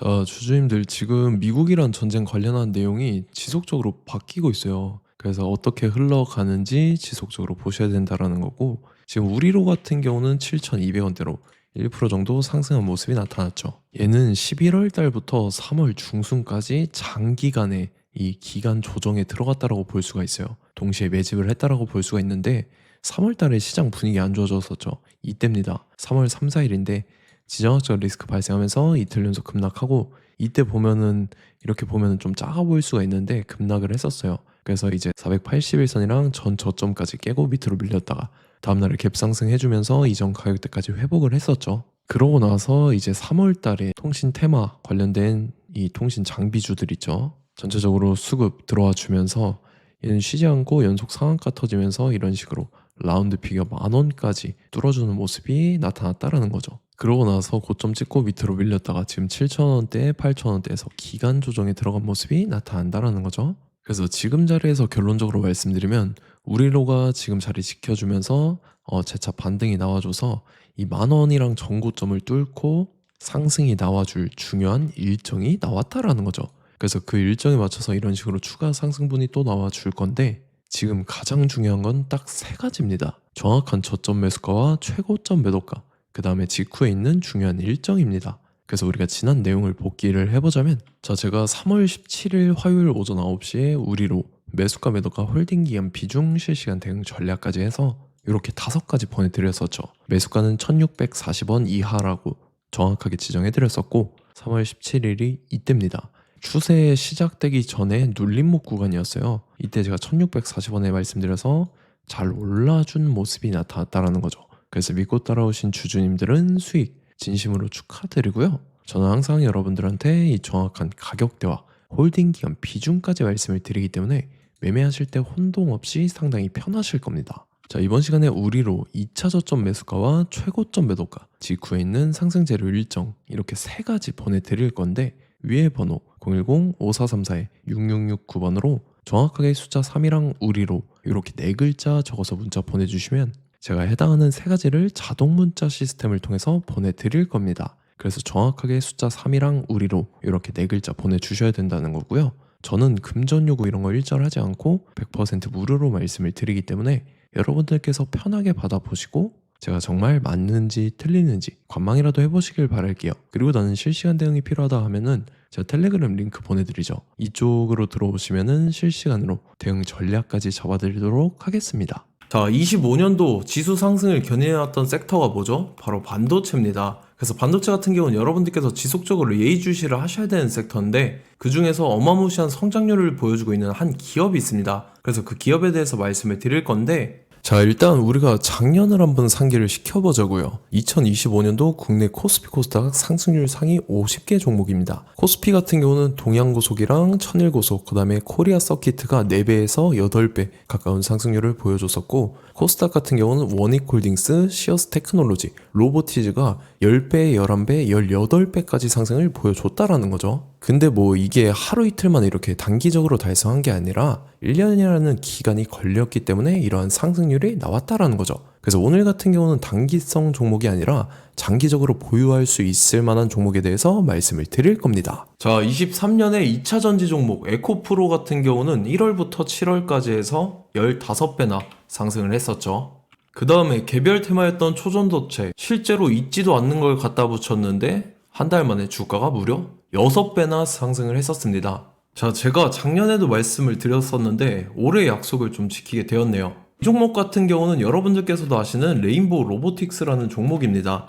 자, 주주님들 지금 미국이란 전쟁 관련한 내용이 지속적으로 바뀌고 있어요. 그래서 어떻게 흘러가는지 지속적으로 보셔야 된다라는 거고, 지금 우리로 같은 경우는 7,200원대로 1% 정도 상승한 모습이 나타났죠. 얘는 11월 달부터 3월 중순까지 장기간의 이 기간 조정에 들어갔다라고 볼 수가 있어요. 동시에 매집을 했다라고 볼 수가 있는데 3월 달에 시장 분위기 안 좋아졌었죠. 이때입니다. 3월 3, 4일인데 지정학적 리스크 발생하면서 이틀 연속 급락하고, 이때 보면은 이렇게 보면은 좀 작아 보일 수가 있는데 급락을 했었어요. 그래서 이제 481선이랑 전 저점까지 깨고 밑으로 밀렸다가 다음날에 갭상승 해주면서 이전 가격대까지 회복을 했었죠. 그러고 나서 이제 3월 달에 통신 테마 관련된 이 통신 장비주들 있죠. 전체적으로 수급 들어와 주면서 얘는 쉬지 않고 연속 상한가 터지면서 이런 식으로 라운드 피겨 10,000원까지 뚫어주는 모습이 나타났다라는 거죠. 그러고 나서 고점 찍고 밑으로 밀렸다가 지금 7,000원대, 8,000원대에서 기간 조정에 들어간 모습이 나타난다라는 거죠. 그래서 지금 자리에서 결론적으로 말씀드리면 우리로가 지금 자리 지켜주면서 재차 반등이 나와줘서 이 10,000원이랑 전고점을 뚫고 상승이 나와줄 중요한 일정이 나왔다라는 거죠. 그래서 그 일정에 맞춰서 이런 식으로 추가 상승분이 또 나와줄 건데, 지금 가장 중요한 건 딱 세 가지입니다. 정확한 저점 매수가와 최고점 매도가, 그 다음에 직후에 있는 중요한 일정입니다. 그래서 우리가 지난 내용을 복기를 해보자면, 자, 제가 3월 17일 화요일 오전 9시에 우리로 매수가 매도가 홀딩 기간 비중 실시간 대응 전략까지 해서 이렇게 5가지 보내드렸었죠. 매수가는 1640원 이하라고 정확하게 지정해드렸었고, 3월 17일이 이때입니다. 추세 시작되기 전에 눌림목 구간이었어요. 이때 제가 1640원에 말씀드려서 잘 올라준 모습이 나타났다라는 거죠. 그래서 믿고 따라오신 주주님들은 수익 진심으로 축하드리고요. 저는 항상 여러분들한테 이 정확한 가격대와 홀딩 기간 비중까지 말씀을 드리기 때문에 매매하실 때 혼동 없이 상당히 편하실 겁니다. 자, 이번 시간에 우리로 2차 저점 매수가와 최고점 매도가, 직후에 있는 상승 재료 일정, 이렇게 세 가지 보내드릴 건데, 위에 번호 010-5434-6669번으로 정확하게 숫자 3이랑 우리로 이렇게 4글자 적어서 문자 보내주시면 제가 해당하는 세 가지를 자동 문자 시스템을 통해서 보내드릴 겁니다. 그래서 정확하게 숫자 3이랑 우리로 이렇게 4글자 보내주셔야 된다는 거고요. 저는 금전 요구 이런 거 일절하지 않고 100% 무료로 말씀을 드리기 때문에 여러분들께서 편하게 받아보시고 제가 정말 맞는지 틀리는지 관망이라도 해보시길 바랄게요. 그리고 나는 실시간 대응이 필요하다 하면은 제가 텔레그램 링크 보내드리죠. 이쪽으로 들어오시면은 실시간으로 대응 전략까지 잡아드리도록 하겠습니다. 자, 25년도 지수 상승을 견인해왔던 섹터가 뭐죠? 바로 반도체입니다. 그래서 반도체 같은 경우는 여러분들께서 지속적으로 예의주시를 하셔야 되는 섹터인데, 그 중에서 어마무시한 성장률을 보여주고 있는 한 기업이 있습니다. 그래서 그 기업에 대해서 말씀을 드릴 건데, 자, 일단 우리가 작년을 한번 상기를 시켜보자고요. 2025년도 국내 코스피 코스닥 상승률 상위 50개 종목입니다. 코스피 같은 경우는 동양고속이랑 천일고속, 그 다음에 코리아 서키트가 4배에서 8배 가까운 상승률을 보여줬었고, 코스닥 같은 경우는 원익홀딩스, 시어스 테크놀로지, 로보티즈가 10배, 11배, 18배까지 상승을 보여줬다라는 거죠. 근데 뭐 이게 하루 이틀만 이렇게 단기적으로 달성한 게 아니라 1년이라는 기간이 걸렸기 때문에 이러한 상승률이 나왔다라는 거죠. 그래서 오늘 같은 경우는 단기성 종목이 아니라 장기적으로 보유할 수 있을 만한 종목에 대해서 말씀을 드릴 겁니다. 자, 23년에 2차 전지 종목 에코프로 같은 경우는 1월부터 7월까지 해서 15배나 상승을 했었죠. 그 다음에 개별 테마였던 초전도체, 실제로 있지도 않는 걸 갖다 붙였는데 한 달 만에 주가가 무려 6배나 상승을 했었습니다. 자, 제가 작년에도 말씀을 드렸었는데 올해 약속을 좀 지키게 되었네요. 이 종목 같은 경우는 여러분들께서도 아시는 레인보우 로보틱스라는 종목입니다.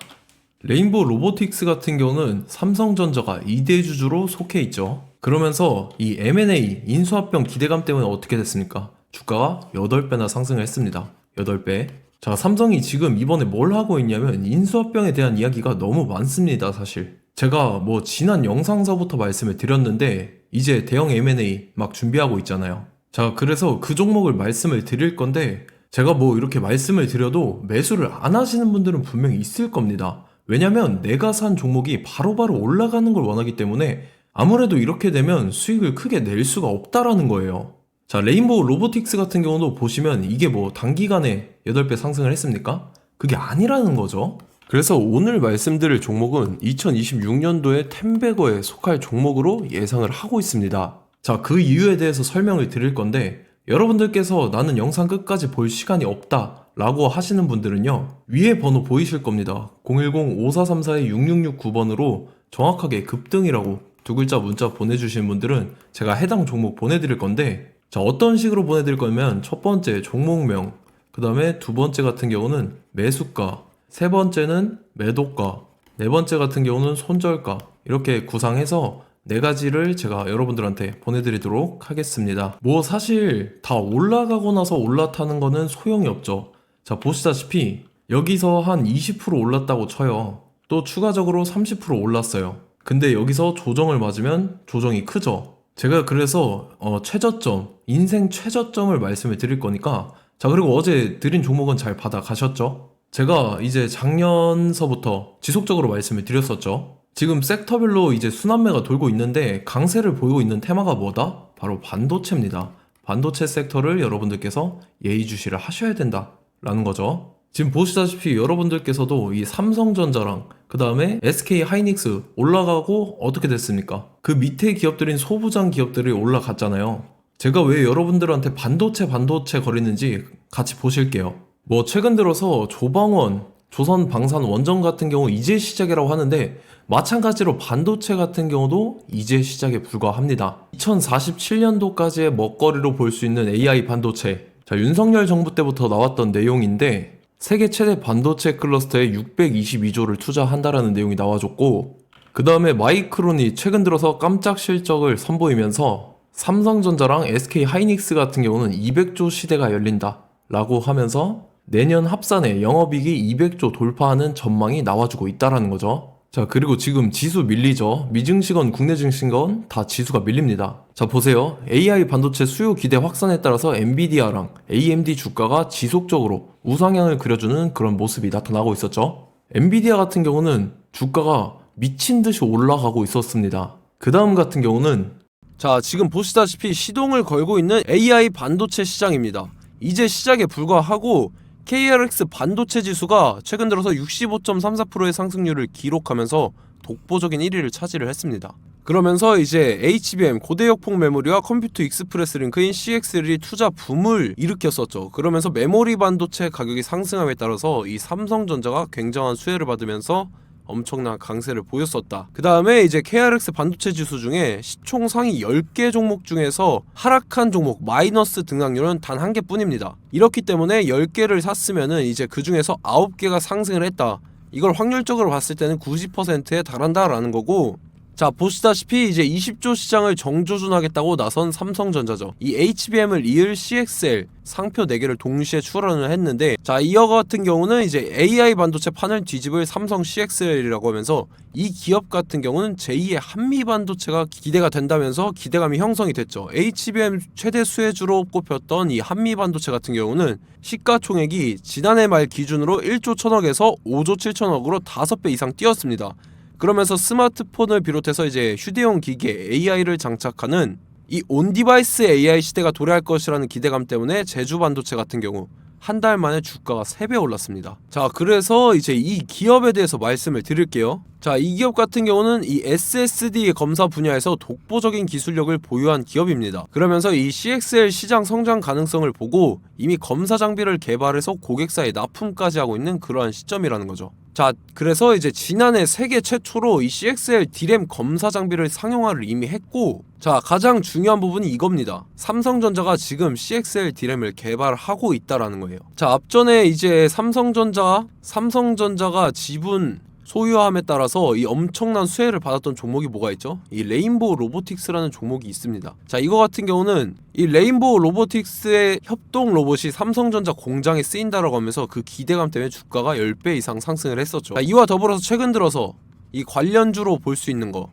레인보우 로보틱스 같은 경우는 삼성전자가 2대 주주로 속해 있죠. 그러면서 이 M&A 인수합병 기대감 때문에 어떻게 됐습니까? 주가가 8배나 상승을 했습니다. 8배. 자, 삼성이 지금 이번에 뭘 하고 있냐면 인수합병에 대한 이야기가 너무 많습니다, 사실. 제가 뭐 지난 영상서부터 말씀을 드렸는데 이제 대형 M&A 막 준비하고 있잖아요. 자, 그래서 그 종목을 말씀을 드릴 건데, 제가 뭐 이렇게 말씀을 드려도 매수를 안 하시는 분들은 분명히 있을 겁니다. 왜냐면 내가 산 종목이 바로바로 올라가는 걸 원하기 때문에 아무래도 이렇게 되면 수익을 크게 낼 수가 없다라는 거예요. 자, 레인보우 로보틱스 같은 경우도 보시면 이게 뭐 단기간에 8배 상승을 했습니까? 그게 아니라는 거죠. 그래서 오늘 말씀드릴 종목은 2026년도에 텐베거에 속할 종목으로 예상을 하고 있습니다. 자, 그 이유에 대해서 설명을 드릴 건데, 여러분들께서 나는 영상 끝까지 볼 시간이 없다 라고 하시는 분들은요, 위에 번호 보이실 겁니다. 010-5434-6669번으로 정확하게 급등이라고 두 글자 문자 보내주시는 분들은 제가 해당 종목 보내드릴 건데, 자, 어떤 식으로 보내드릴 거냐면, 첫 번째 종목명, 그 다음에 두 번째 같은 경우는 매수가, 세 번째는 매도가, 네 번째 같은 경우는 손절가, 이렇게 구상해서 네 가지를 제가 여러분들한테 보내드리도록 하겠습니다. 뭐 사실 다 올라가고 나서 올라타는 거는 소용이 없죠. 자, 보시다시피 여기서 한 20% 올랐다고 쳐요. 또 추가적으로 30% 올랐어요. 근데 여기서 조정을 맞으면 조정이 크죠. 제가 그래서 최저점, 인생 최저점을 말씀을 드릴 거니까, 자, 그리고 어제 드린 종목은 잘 받아가셨죠? 제가 이제 작년서부터 지속적으로 말씀을 드렸었죠. 지금 섹터별로 이제 순환매가 돌고 있는데 강세를 보이고 있는 테마가 뭐다? 바로 반도체입니다. 반도체 섹터를 여러분들께서 예의주시를 하셔야 된다 라는 거죠. 지금 보시다시피 여러분들께서도 이 삼성전자랑 그 다음에 SK 하이닉스 올라가고 어떻게 됐습니까? 그 밑에 기업들인 소부장 기업들이 올라갔잖아요. 제가 왜 여러분들한테 반도체 거리는지 같이 보실게요. 뭐 최근 들어서 조방원, 조선방산원전 같은 경우 이제 시작이라고 하는데, 마찬가지로 반도체 같은 경우도 이제 시작에 불과합니다. 2047년도까지의 먹거리로 볼 수 있는 AI 반도체. 자, 윤석열 정부 때부터 나왔던 내용인데, 세계 최대 반도체 클러스터에 622조를 투자한다라는 내용이 나와줬고, 그 다음에 마이크론이 최근 들어서 깜짝 실적을 선보이면서 삼성전자랑 SK 하이닉스 같은 경우는 200조 시대가 열린다 라고 하면서 내년 합산에 영업이익이 200조 돌파하는 전망이 나와주고 있다라는 거죠. 자, 그리고 지금 지수 밀리죠. 미증시건 국내 증시건 다 지수가 밀립니다. 자, 보세요. AI 반도체 수요 기대 확산에 따라서 엔비디아랑 AMD 주가가 지속적으로 우상향을 그려주는 그런 모습이 나타나고 있었죠. 엔비디아 같은 경우는 주가가 미친 듯이 올라가고 있었습니다. 그 다음 같은 경우는, 자, 지금 보시다시피 시동을 걸고 있는 AI 반도체 시장입니다. 이제 시작에 불과하고 KRX 반도체 지수가 최근 들어서 65.34%의 상승률을 기록하면서 독보적인 1위를 차지를 했습니다. 그러면서 이제 HBM 고대역폭 메모리와 컴퓨터 익스프레스 링크인 CXL이 투자 붐을 일으켰었죠. 그러면서 메모리 반도체 가격이 상승함에 따라서 이 삼성전자가 굉장한 수혜를 받으면서 엄청난 강세를 보였었다. 그 다음에 이제 KRX 반도체 지수 중에 시총 상위 10개 종목 중에서 하락한 종목 마이너스 등락률은 단 한 개뿐입니다. 이렇기 때문에 10개를 샀으면은 이제 그 중에서 9개가 상승을 했다. 이걸 확률적으로 봤을 때는 90%에 달한다라는 거고, 자, 보시다시피 이제 20조 시장을 정조준하겠다고 나선 삼성전자죠. 이 HBM을 이을 CXL 상표 4개를 동시에 출원을 했는데, 자, 이어 같은 경우는 이제 AI 반도체 판을 뒤집을 삼성 CXL이라고 하면서 이 기업 같은 경우는 제2의 한미 반도체가 기대가 된다면서 기대감이 형성이 됐죠. HBM 최대 수혜주로 꼽혔던 이 한미 반도체 같은 경우는 시가총액이 지난해 말 기준으로 1조 1000억에서 5조 7천억으로 5배 이상 뛰었습니다. 그러면서 스마트폰을 비롯해서 이제 휴대용 기기에 AI를 장착하는 이 온디바이스 AI 시대가 도래할 것이라는 기대감 때문에 제주 반도체 같은 경우 한 달 만에 주가가 3배 올랐습니다. 자, 그래서 이제 이 기업에 대해서 말씀을 드릴게요. 자, 이 기업 같은 경우는 이 SSD 검사 분야에서 독보적인 기술력을 보유한 기업입니다. 그러면서 이 CXL 시장 성장 가능성을 보고 이미 검사 장비를 개발해서 고객사에 납품까지 하고 있는 그러한 시점이라는 거죠. 자, 그래서 이제 지난해 세계 최초로 이 CXL D램 검사 장비를 상용화를 이미 했고, 자, 가장 중요한 부분이 이겁니다. 삼성전자가 지금 CXL D램을 개발하고 있다라는 거예요. 자, 앞전에 이제 삼성전자가 지분 소유함에 따라서 이 엄청난 수혜를 받았던 종목이 뭐가 있죠? 이 레인보우 로보틱스라는 종목이 있습니다. 자, 이거 같은 경우는 이 레인보우 로보틱스의 협동 로봇이 삼성전자 공장에 쓰인다라고 하면서 그 기대감 때문에 주가가 10배 이상 상승을 했었죠. 자, 이와 더불어서 최근 들어서 이 관련주로 볼 수 있는 거,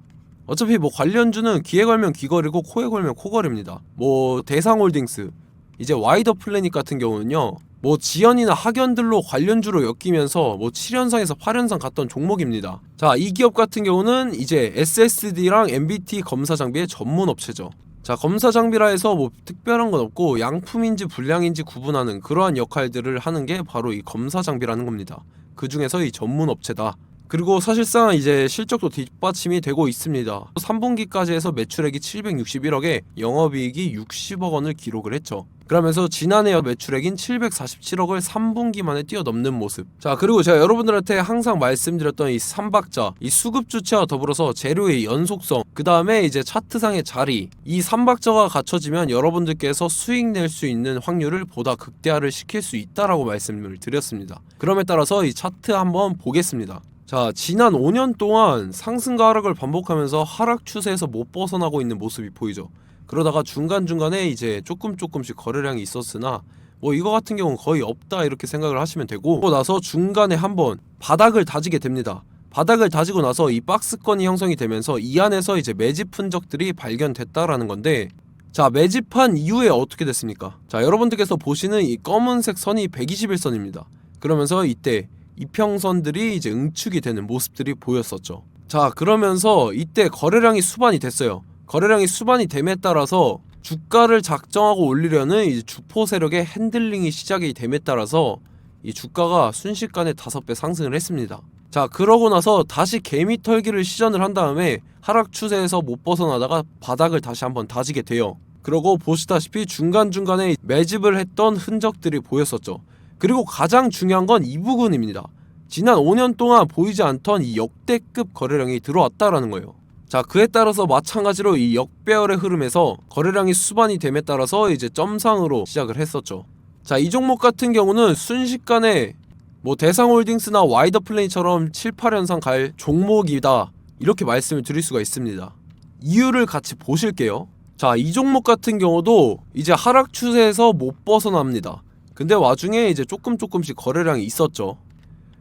어차피 뭐 관련주는 귀에 걸면 귀걸이고 코에 걸면 코걸입니다. 뭐 대상홀딩스, 이제 와이더 플래닛 같은 경우는요, 뭐 지연이나 학연들로 관련주로 엮이면서 뭐 7연상에서 8연상 갔던 종목입니다. 자, 이 기업 같은 경우는 이제 SSD랑 MBT 검사 장비의 전문 업체죠. 자, 검사 장비라 해서 뭐 특별한 건 없고 양품인지 불량인지 구분하는 그러한 역할들을 하는 게 바로 이 검사 장비라는 겁니다. 그 중에서 이 전문 업체다. 그리고 사실상 이제 실적도 뒷받침이 되고 있습니다. 3분기까지 해서 매출액이 761억에 영업이익이 60억 원을 기록을 했죠. 그러면서 지난해 매출액인 747억을 3분기 만에 뛰어넘는 모습. 자, 그리고 제가 여러분들한테 항상 말씀드렸던 이 3박자, 이 수급 주체와 더불어서 재료의 연속성, 그 다음에 이제 차트상의 자리, 이 3박자가 갖춰지면 여러분들께서 수익 낼 수 있는 확률을 보다 극대화를 시킬 수 있다라고 말씀을 드렸습니다. 그럼에 따라서 이 차트 한번 보겠습니다. 자, 지난 5년 동안 상승과 하락을 반복하면서 하락 추세에서 못 벗어나고 있는 모습이 보이죠. 그러다가 중간중간에 이제 조금씩 거래량이 있었으나 뭐 이거 같은 경우는 거의 없다 이렇게 생각을 하시면 되고, 그러고 나서 중간에 한번 바닥을 다지게 됩니다. 바닥을 다지고 나서 이 박스권이 형성이 되면서 이 안에서 이제 매집 흔적들이 발견됐다라는 건데, 자, 매집한 이후에 어떻게 됐습니까? 자, 여러분들께서 보시는 이 검은색 선이 121선입니다. 그러면서 이때 이평선들이 이제 응축이 되는 모습들이 보였었죠. 자, 그러면서 이때 거래량이 수반이 됐어요. 거래량이 수반이 됨에 따라서 주가를 작정하고 올리려는 이제 주포 세력의 핸들링이 시작이 됨에 따라서 이 주가가 순식간에 5배 상승을 했습니다. 자, 그러고 나서 다시 개미 털기를 시전을 한 다음에 하락 추세에서 못 벗어나다가 바닥을 다시 한번 다지게 돼요. 그러고 보시다시피 중간중간에 매집을 했던 흔적들이 보였었죠. 그리고 가장 중요한 건 이 부분입니다. 지난 5년 동안 보이지 않던 이 역대급 거래량이 들어왔다라는 거예요. 자, 그에 따라서 마찬가지로 이 역배열의 흐름에서 거래량이 수반이 됨에 따라서 이제 점상으로 시작을 했었죠. 자, 이 종목 같은 경우는 순식간에 뭐 대상홀딩스나 와이더플레이처럼 7, 8연상 갈 종목이다 이렇게 말씀을 드릴 수가 있습니다. 이유를 같이 보실게요. 자, 이 종목 같은 경우도 이제 하락 추세에서 못 벗어납니다. 근데 와중에 이제 조금씩 거래량이 있었죠.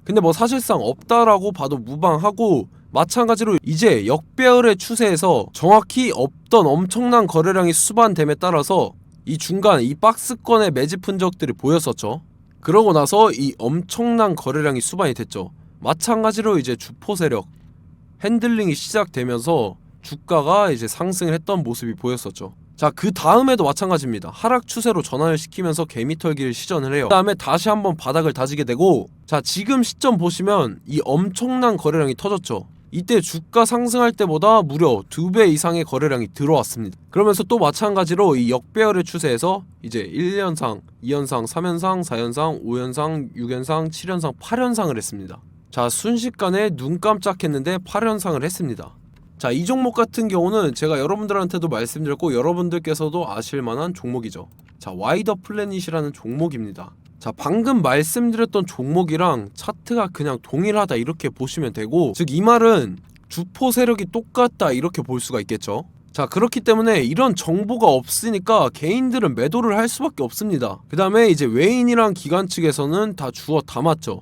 근데 뭐 사실상 없다라고 봐도 무방하고, 마찬가지로 이제 역배열의 추세에서 정확히 없던 엄청난 거래량이 수반됨에 따라서 이 중간 이 박스권의 매집 흔적들이 보였었죠. 그러고 나서 이 엄청난 거래량이 수반이 됐죠. 마찬가지로 이제 주포 세력 핸들링이 시작되면서 주가가 이제 상승을 했던 모습이 보였었죠. 자, 그 다음에도 마찬가지입니다. 하락 추세로 전환을 시키면서 개미털기를 시전을 해요. 그 다음에 다시 한번 바닥을 다지게 되고, 자, 지금 시점 보시면 이 엄청난 거래량이 터졌죠. 이때 주가 상승할 때보다 무려 2배 이상의 거래량이 들어왔습니다. 그러면서 또 마찬가지로 이 역배열의 추세에서 이제 1연상, 2연상, 3연상, 4연상, 5연상, 6연상, 7연상, 8연상을 했습니다. 자, 순식간에 눈 깜짝했는데 8연상을 했습니다. 자, 이 종목 같은 경우는 제가 여러분들한테도 말씀드렸고 여러분들께서도 아실만한 종목이죠. 자, 와이더 플래닛이라는 종목입니다. 자, 방금 말씀드렸던 종목이랑 차트가 그냥 동일하다 이렇게 보시면 되고, 즉 이 말은 주포 세력이 똑같다 이렇게 볼 수가 있겠죠. 자, 그렇기 때문에 이런 정보가 없으니까 개인들은 매도를 할 수밖에 없습니다. 그 다음에 이제 외인이랑 기관 측에서는 다 주워 담았죠.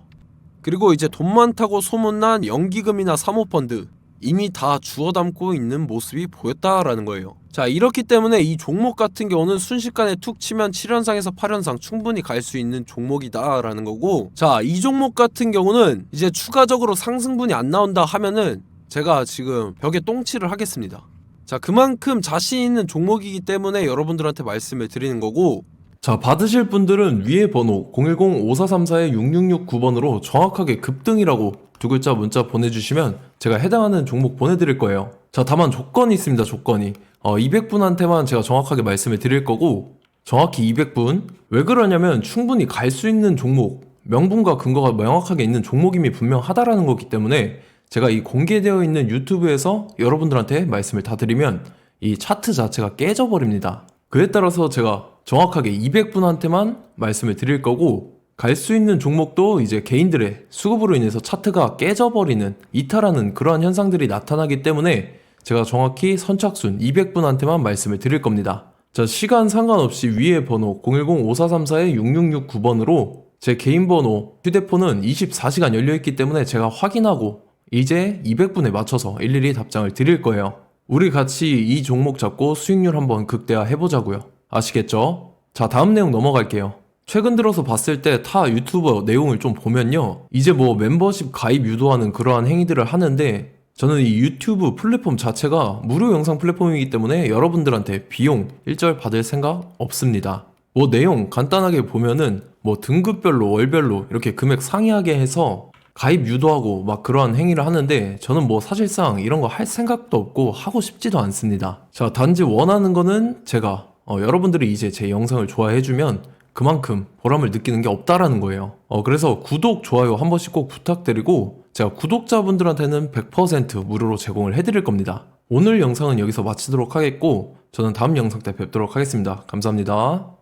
그리고 이제 돈 많다고 소문난 연기금이나 사모펀드 이미 다 주워 담고 있는 모습이 보였다라는 거예요. 자, 이렇기 때문에 이 종목 같은 경우는 순식간에 툭 치면 7연상에서 8연상 충분히 갈 수 있는 종목이다 라는 거고, 자, 이 종목 같은 경우는 이제 추가적으로 상승분이 안 나온다 하면은 제가 지금 벽에 똥칠을 하겠습니다. 자, 그만큼 자신 있는 종목이기 때문에 여러분들한테 말씀을 드리는 거고, 자, 받으실 분들은 위에 번호 010-5434-6669번으로 정확하게 급등이라고 두 글자 문자 보내주시면 제가 해당하는 종목 보내드릴 거예요. 자, 다만 조건이 있습니다. 조건이 200분한테만 제가 정확하게 말씀을 드릴 거고, 정확히 200분. 왜 그러냐면 충분히 갈 수 있는 종목, 명분과 근거가 명확하게 있는 종목임이 분명하다라는 거기 때문에 제가 이 공개되어 있는 유튜브에서 여러분들한테 말씀을 다 드리면 이 차트 자체가 깨져버립니다. 그에 따라서 제가 정확하게 200분한테만 말씀을 드릴 거고, 갈 수 있는 종목도 이제 개인들의 수급으로 인해서 차트가 깨져버리는, 이탈하는 그러한 현상들이 나타나기 때문에 제가 정확히 선착순 200분한테만 말씀을 드릴 겁니다. 자, 시간 상관없이 위에 번호 010-5434-6669번으로 제 개인 번호, 휴대폰은 24시간 열려있기 때문에 제가 확인하고 이제 200분에 맞춰서 일일이 답장을 드릴 거예요. 우리 같이 이 종목 잡고 수익률 한번 극대화 해보자고요. 아시겠죠? 자, 다음 내용 넘어갈게요. 최근 들어서 봤을 때 타 유튜버 내용을 좀 보면요, 이제 뭐 멤버십 가입 유도하는 그러한 행위들을 하는데, 저는 이 유튜브 플랫폼 자체가 무료 영상 플랫폼이기 때문에 여러분들한테 비용 일절 받을 생각 없습니다. 뭐 내용 간단하게 보면은 뭐 등급별로 월별로 이렇게 금액 상이하게 해서 가입 유도하고 막 그러한 행위를 하는데 저는 뭐 사실상 이런 거 할 생각도 없고 하고 싶지도 않습니다. 자, 단지 원하는 거는 제가 여러분들이 이제 제 영상을 좋아해주면 그만큼 보람을 느끼는 게 없다라는 거예요. 그래서 구독, 좋아요 한 번씩 꼭 부탁드리고 제가 구독자분들한테는 100% 무료로 제공을 해드릴 겁니다. 오늘 영상은 여기서 마치도록 하겠고 저는 다음 영상 때 뵙도록 하겠습니다. 감사합니다.